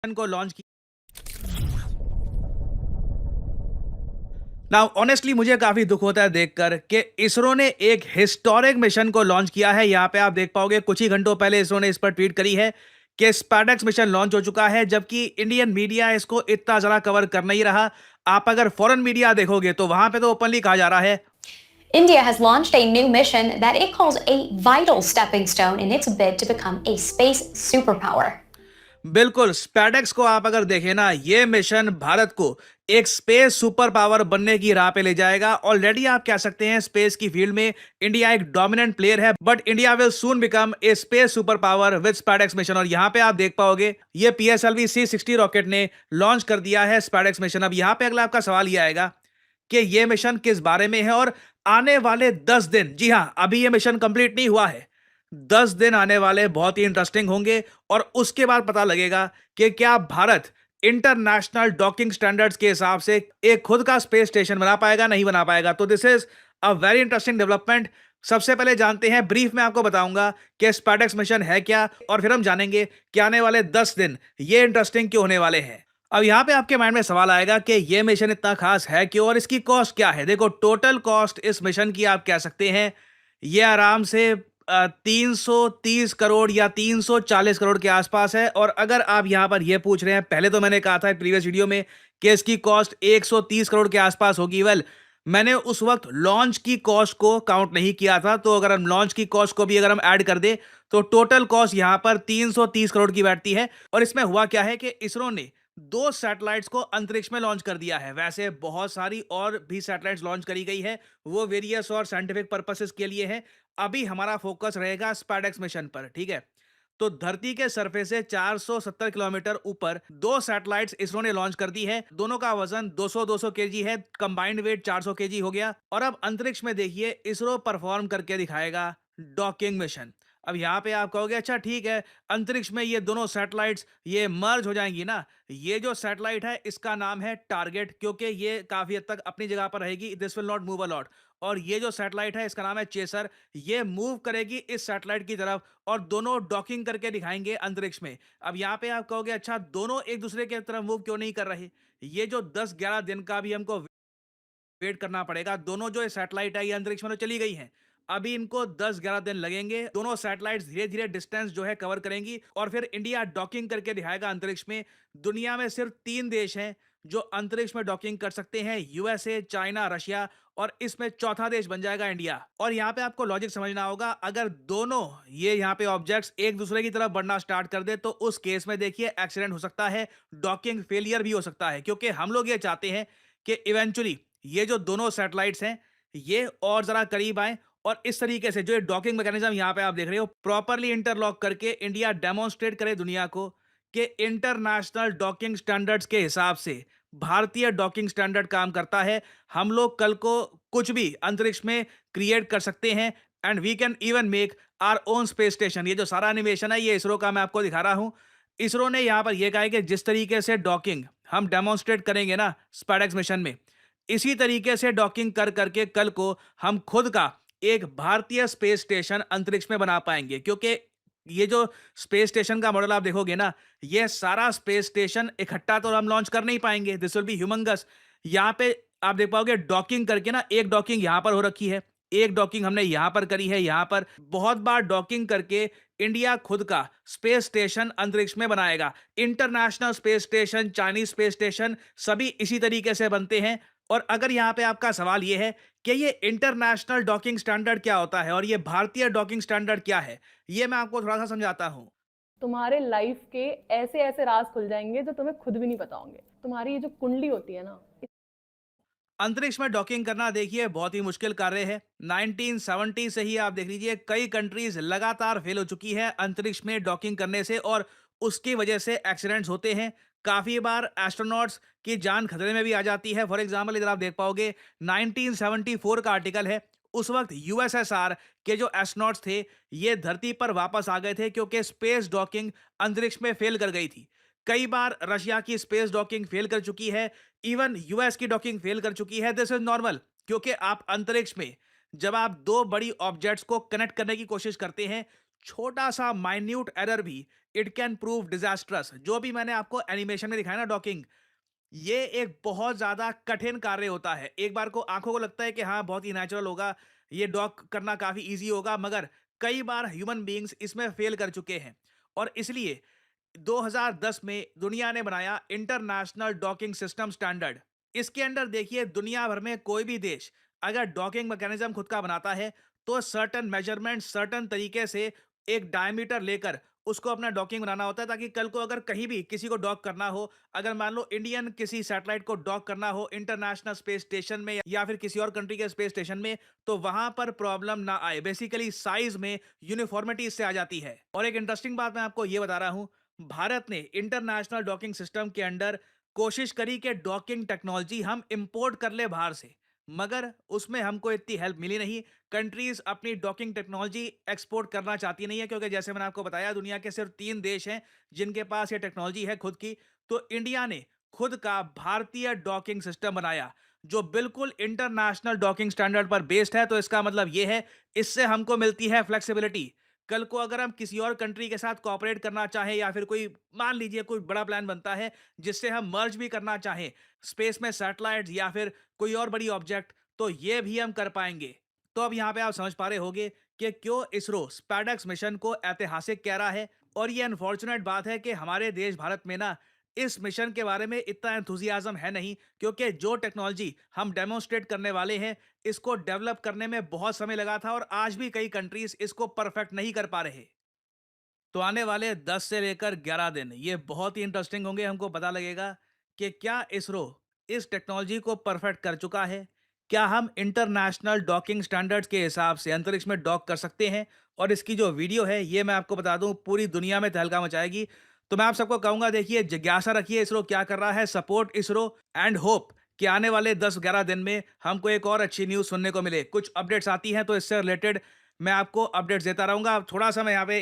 को लॉन्च किया। Now honestly मुझे काफी दुख होता है देखकर कि इसरो ने एक हिस्टोरिक मिशन को लॉन्च किया है। यहाँ पे आप देख पाओगे कुछ ही घंटों पहले इसरो ने इस पर ट्वीट करी है कि स्पैडेक्स मिशन लॉन्च हो चुका है, जबकि इंडियन मीडिया इसको इतना ज्यादा कवर कर नहीं रहा। आप अगर फॉरेन मीडिया देखोगे तो वहां पे तो ओपनली कहा जा रहा है India has launched a new mission that it calls a vital stepping stone in its bid to become a space superpower. बिल्कुल। स्पैडेक्स को आप अगर देखें ना, ये मिशन भारत को एक स्पेस सुपर पावर बनने की राह पे ले जाएगा। ऑलरेडी आप कह सकते हैं स्पेस की फील्ड में इंडिया एक डोमिनेंट प्लेयर है, but India will soon become a space super power with SpaDeX mission. और यहाँ पे आप देख पाओगे ये PSLV C-60 रॉकेट ने लॉन्च कर दिया है स्पैडेक्स मिशन। अब यहाँ पे अगला आपका सवाल ये आएगा कि ये मिशन किस बारे में है और आने वाले 10 दिन, जी हां, अभी ये मिशन कंप्लीट नहीं हुआ है, 10 दिन आने वाले बहुत ही इंटरेस्टिंग होंगे। और उसके बाद पता लगेगा कि क्या भारत इंटरनेशनल डॉकिंग स्टैंडर्ड्स के हिसाब से एक खुद का स्पेस स्टेशन बना पाएगा, नहीं बना पाएगा। तो this is a very interesting development. सबसे पहले जानते हैं, ब्रीफ में आपको बताऊंगा कि स्पैडेक्स मिशन है क्या, और फिर हम जानेंगे कि आने वाले 10 दिन ये इंटरेस्टिंग क्यों होने वाले हैं। अब यहाँ पे आपके माइंड में सवाल आएगा कि ये मिशन इतना खास है क्यों और इसकी कॉस्ट क्या है। देखो, टोटल कॉस्ट इस मिशन की आप कह सकते हैं ये आराम से 330 करोड़ या 340 करोड़ के आसपास है। और अगर आप यहां पर ये पूछ रहे हैं, पहले तो मैंने कहा था प्रीवियस वीडियो में कि इसकी कॉस्ट 130 करोड़ के आसपास होगी। वेल, मैंने उस वक्त लॉन्च की कॉस्ट को काउंट नहीं किया था, तो अगर हम लॉन्च की कॉस्ट को भी अगर हम ऐड कर दे तो टोटल कॉस्ट यहां पर 330 करोड़ की बैठती है। और इसमें हुआ क्या है कि इसरो ने 2 सैटेलाइट्स को अंतरिक्ष में लॉन्च कर दिया है। वैसे बहुत सारी और भी सैटेलाइट्स लॉन्च करी गई है, वो वेरियस और साइंटिफिक पर्पसेस के लिए है। अभी हमारा फोकस रहेगा स्पैडेक्स मिशन पर, ठीक है। तो धरती के सरफेस से 470 किलोमीटर ऊपर 2 सैटेलाइट्स इसरो ने लॉन्च कर दी है। दोनों का वजन 200-200 केजी है, कंबाइंड वेट 400 केजी हो गया। और अब अंतरिक्ष में देखिए इसरो परफॉर्म करके दिखाएगा डॉकिंग मिशन। अब यहाँ पे आप कहोगे अच्छा ठीक है, अंतरिक्ष में ये दोनों सैटेलाइट्स ये मर्ज हो जाएंगी ना। ये जो सैटेलाइट है इसका नाम है टारगेट, क्योंकि ये काफी हद तक अपनी जगह पर रहेगी, this will not move a lot. और ये जो सैटेलाइट है इसका नाम है चेसर, ये मूव करेगी इस सैटेलाइट की तरफ और दोनों डॉकिंग करके दिखाएंगे अंतरिक्ष में। अब यहाँ पे आप कहोगे अच्छा दोनों एक दूसरे की तरफ मूव क्यों नहीं कर रहे। ये जो 10-11 दिन का भी हमको वेट करना पड़ेगा। दोनों जो सैटेलाइट है ये अंतरिक्ष में तो चली गई हैं, अभी इनको 10-11 दिन लगेंगे। दोनों सैटेलाइट्स धीरे धीरे डिस्टेंस जो है कवर करेंगी और फिर इंडिया डॉकिंग करके दिखाएगा अंतरिक्ष में। दुनिया में सिर्फ 3 देश हैं जो अंतरिक्ष में डॉकिंग कर सकते हैं, USA, चाइना, रशिया, और इसमें चौथा देश बन जाएगा इंडिया। और यहाँ पे आपको लॉजिक समझना होगा, अगर दोनों ये यहाँ पे ऑब्जेक्ट्स एक दूसरे की तरफ बढ़ना स्टार्ट कर दे तो उस केस में देखिए एक्सीडेंट हो सकता है, डॉकिंग फेलियर भी हो सकता है। क्योंकि हम लोग ये चाहते हैं कि इवेंचुअली ये जो दोनों सैटेलाइट्स हैं ये और जरा करीब आए और इस तरीके से जो डॉकिंग मैकेनिज्म यहाँ पे आप देख रहे हो प्रॉपर्ली इंटरलॉक करके इंडिया डेमोन्स्ट्रेट करे दुनिया को कि इंटरनेशनल डॉकिंग स्टैंडर्ड्स के हिसाब से भारतीय डॉकिंग स्टैंडर्ड काम करता है। हम लोग कल को कुछ भी अंतरिक्ष में क्रिएट कर सकते हैं and we can even make our own space station. ये जो सारा एनिमेशन है ये इसरो का मैं आपको दिखा रहा हूं। इसरो ने यहां पर यह कहा है कि जिस तरीके से डॉकिंग हम डेमोन्स्ट्रेट करेंगे ना स्पैडेक्स मिशन में, इसी तरीके से डॉकिंग कर करके कल को हम खुद का एक भारतीय स्पेस स्टेशन अंतरिक्ष में बना पाएंगे। क्योंकि ये जो स्पेस स्टेशन का मॉडल आप देखोगे ना, ये सारा स्पेस स्टेशन इकट्ठा तो हम लॉन्च कर नहीं पाएंगे, दिस विल बी ह्यूमंगस। यहाँ पे आप देख पाओगे डॉकिंग करके ना, एक डॉकिंग यहाँ पर हो रखी है, एक डॉकिंग हमने यहाँ पर करी है, यहाँ पर बहुत बार डॉकिंग करके इंडिया खुद का स्पेस स्टेशन अंतरिक्ष में बनाएगा। International space station, Chinese space station सभी इसी तरीके से बनते हैं। और अगर यहाँ पे आपका सवाल ये है कि ये इंटरनेशनल डॉकिंग स्टैंडर्ड क्या होता है और ये भारतीय डॉकिंग स्टैंडर्ड क्या है, ये मैं आपको थोड़ा सा समझाता हूँ। तुम्हारे लाइफ के ऐसे ऐसे राज खुल जाएंगे जो तुम्हें खुद भी नहीं पता होंगे। तुम्हारी ये जो कुंडली होती है ना, अंतरिक्ष में डॉकिंग करना देखिए बहुत ही मुश्किल कार्य है। 1970 से ही आप देख लीजिए कई कंट्रीज लगातार फेल हो चुकी है अंतरिक्ष में डॉकिंग करने से, और उसकी वजह से एक्सीडेंट्स होते हैं। काफी बार एस्ट्रोनॉट्स की जान खतरे में भी आ जाती है। फॉर एग्जांपल इधर आप देख पाओगे 1974 का आर्टिकल है। उस वक्त यूएसएसआर के जो एस्ट्रोनॉट्स थे ये धरती पर वापस आ गए थे क्योंकि स्पेस डॉकिंग अंतरिक्ष में फेल कर गई थी। कई बार रशिया की स्पेस डॉकिंग फेल कर चुकी है, इवन यूएस की डॉकिंग फेल कर चुकी है। दिस इज नॉर्मल, क्योंकि आप अंतरिक्ष में जब आप दो बड़ी ऑब्जेक्ट्स को कनेक्ट करने की कोशिश करते हैं, छोटा सा माइन्यूट एरर भी इट कैन प्रूव डिजास्ट्रस। जो भी मैंने आपको एनिमेशन में दिखाया ना डॉकिंग, ये एक बहुत ज़्यादा कठिन कार्य होता है। एक बार को आँखों को लगता है कि हाँ, बहुत ही नेचुरल होगा, ये डॉक करना काफ़ी ईज़ी होगा, मगर कई बार ह्यूमन बीइंग्स इसमें फ़ेल कर चुके हैं। और इसलिए 2010 में दुनिया ने बनाया इंटरनेशनल डॉकिंग सिस्टम स्टैंडर्ड। इसके अंडर देखिए, दुनिया भर में कोई भी देश अगर डॉकिंग मैकेनिज्म खुद का बनाता है, तो सर्टेन मेजरमेंट, सर्टेन तरीके से एक डायमीटर लेकर उसको अपना डॉकिंग बनाना होता है, ताकि कल को अगर कहीं भी किसी को डॉक करना हो, अगर मान लो इंडियन किसी सैटेलाइट को डॉक करना हो इंटरनेशनल स्पेस स्टेशन में या फिर किसी और कंट्री के स्पेस स्टेशन में, तो वहां पर प्रॉब्लम ना आए। बेसिकली साइज में यूनिफॉर्मिटी इससे आ जाती है। और एक इंटरेस्टिंग बात मैं आपको ये बता रहा हूं, भारत ने इंटरनेशनल डॉकिंग सिस्टम के अंडर कोशिश करी कि डॉकिंग टेक्नोलॉजी हम इंपोर्ट कर ले बाहर से, मगर उसमें हमको इतनी हेल्प मिली नहीं। कंट्रीज अपनी डॉकिंग टेक्नोलॉजी एक्सपोर्ट करना चाहती नहीं है, क्योंकि जैसे मैंने आपको बताया, दुनिया के सिर्फ 3 देश हैं जिनके पास ये टेक्नोलॉजी है खुद की। तो इंडिया ने खुद का भारतीय डॉकिंग सिस्टम बनाया, जो बिल्कुल इंटरनेशनल डॉकिंग स्टैंडर्ड पर बेस्ड है। तो इसका मतलब ये है, इससे हमको मिलती है फ्लेक्सिबिलिटी। कल को अगर हम किसी और कंट्री के साथ कोऑपरेट करना चाहें, या फिर कोई, मान लीजिए कोई बड़ा प्लान बनता है जिससे हम मर्ज भी करना चाहें स्पेस में सैटेलाइट्स या फिर कोई और बड़ी ऑब्जेक्ट, तो ये भी हम कर पाएंगे। तो अब यहाँ पे आप समझ पा रहे होंगे कि क्यों इसरो स्पैडेक्स मिशन को ऐतिहासिक कह रहा है। और ये अनफॉर्चुनेट बात है कि हमारे देश भारत में ना इस मिशन के बारे में इतना एंथुजियाज्म है नहीं, क्योंकि जो टेक्नोलॉजी हम डेमोन्स्ट्रेट करने वाले हैं, इसको डेवलप करने में बहुत समय लगा था और आज भी कई कंट्रीज इसको परफेक्ट नहीं कर पा रहे। तो आने वाले 10 से लेकर 11 दिन ये बहुत ही इंटरेस्टिंग होंगे। हमको पता लगेगा कि क्या इसरो इस टेक्नोलॉजी को परफेक्ट कर चुका है, क्या हम इंटरनेशनल डॉकिंग स्टैंडर्ड्स के हिसाब से अंतरिक्ष में डॉक कर सकते हैं। और इसकी जो वीडियो है, ये मैं आपको बता दूं, पूरी दुनिया में तहलका मचाएगी। तो मैं आप सबको कहूंगा, देखिए, जिज्ञासा रखिए इसरो क्या कर रहा है, सपोर्ट इसरो, एंड होप कि आने वाले 10-11 दिन में हमको एक और अच्छी न्यूज़ सुनने को मिले। कुछ अपडेट्स आती हैं तो इससे रिलेटेड मैं आपको अपडेट्स देता रहूंगा। अब थोड़ा सा मैं यहाँ पे